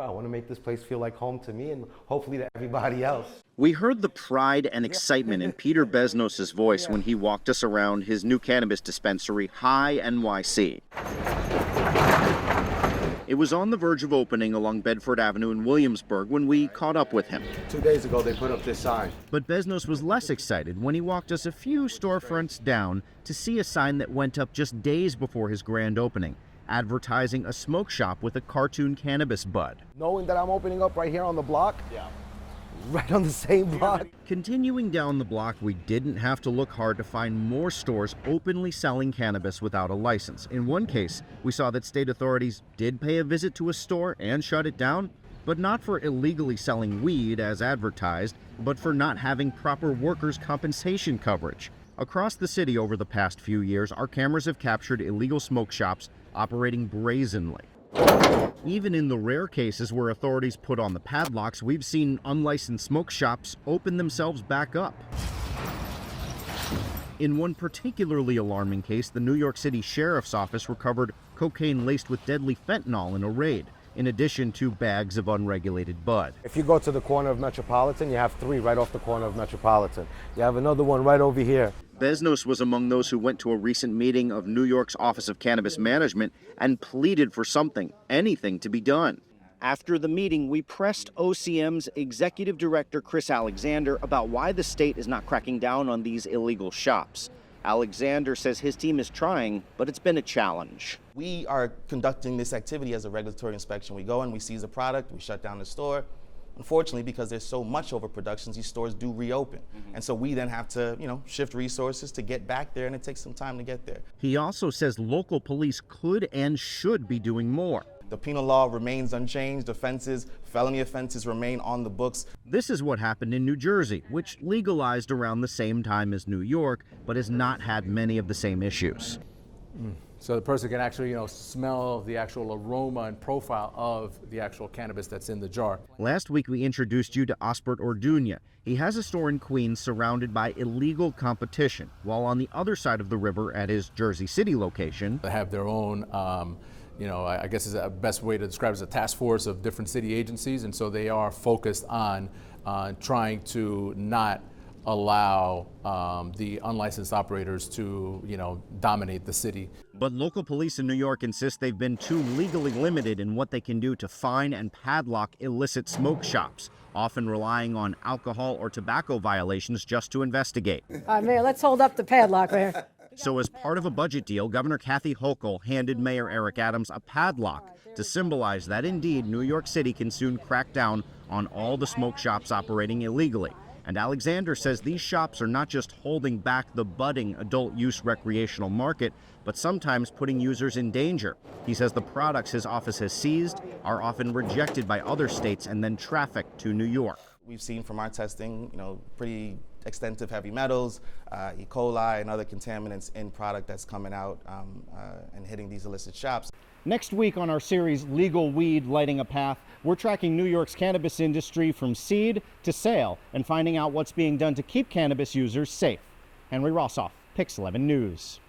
I want to make this place feel like home to me and hopefully to everybody else. We heard the pride and excitement in Peter Beznos' voice when he walked us around his new cannabis dispensary, High NYC. It was on the verge of opening along Bedford Avenue in Williamsburg when we caught up with him. 2 days ago, they put up this sign. But Beznos was less excited when he walked us a few storefronts down to see a sign that went up just days before his grand opening, advertising a smoke shop with a cartoon cannabis bud. Knowing that I'm opening up right here on the block, right on the same block. Continuing down the block, we didn't have to look hard to find more stores openly selling cannabis without a license. In one case, we saw that state authorities did pay a visit to a store and shut it down, but not for illegally selling weed as advertised, but for not having proper workers' compensation coverage. Across the city over the past few years, our cameras have captured illegal smoke shops operating brazenly. Even in the rare cases where authorities put on the padlocks, we've seen unlicensed smoke shops open themselves back up. In one particularly alarming case, the New York City Sheriff's Office recovered cocaine laced with deadly fentanyl in a raid, in addition to bags of unregulated bud. If you go to the corner of Metropolitan, you have 3 right off the corner of Metropolitan. You have another one right over here. Beznos was among those who went to a recent meeting of New York's Office of Cannabis Management and pleaded for something, anything to be done. After the meeting, we pressed OCM's Executive Director Chris Alexander about why the state is not cracking down on these illegal shops. Alexander says his team is trying, but it's been a challenge. We are conducting this activity as a regulatory inspection. We go and we seize a product, we shut down the store. Unfortunately, because there's so much overproduction, these stores do reopen. And so we then have to, shift resources to get back there, and it takes some time to get there. He also says local police could and should be doing more. The penal law remains unchanged. Felony offenses remain on the books. This is what happened in New Jersey, which legalized around the same time as New York, but has not had many of the same issues. So the person can actually, smell the actual aroma and profile of the actual cannabis that's in the jar. Last week, we introduced you to Ospert Orduña. He has a store in Queens surrounded by illegal competition, while on the other side of the river at his Jersey City location, They have their own, I guess is the best way to describe it as a task force of different city agencies, and so they are focused on trying to not allow the unlicensed operators to, dominate the city. But local police in New York insist they've been too legally limited in what they can do to fine and padlock illicit smoke shops, often relying on alcohol or tobacco violations just to investigate. Mayor, let's hold up the padlock there. So as part of a budget deal, Governor Kathy Hochul handed Mayor Eric Adams a padlock to symbolize that indeed New York City can soon crack down on all the smoke shops operating illegally. And Alexander says these shops are not just holding back the budding adult use recreational market, but sometimes putting users in danger. He says the products his office has seized are often rejected by other states and then trafficked to New York. We've seen from our testing, pretty extensive heavy metals, E. coli, and other contaminants in product that's coming out and hitting these illicit shops. Next week on our series, Legal Weed Lighting a Path, we're tracking New York's cannabis industry from seed to sale and finding out what's being done to keep cannabis users safe. Henry Rossoff, Pix 11 News.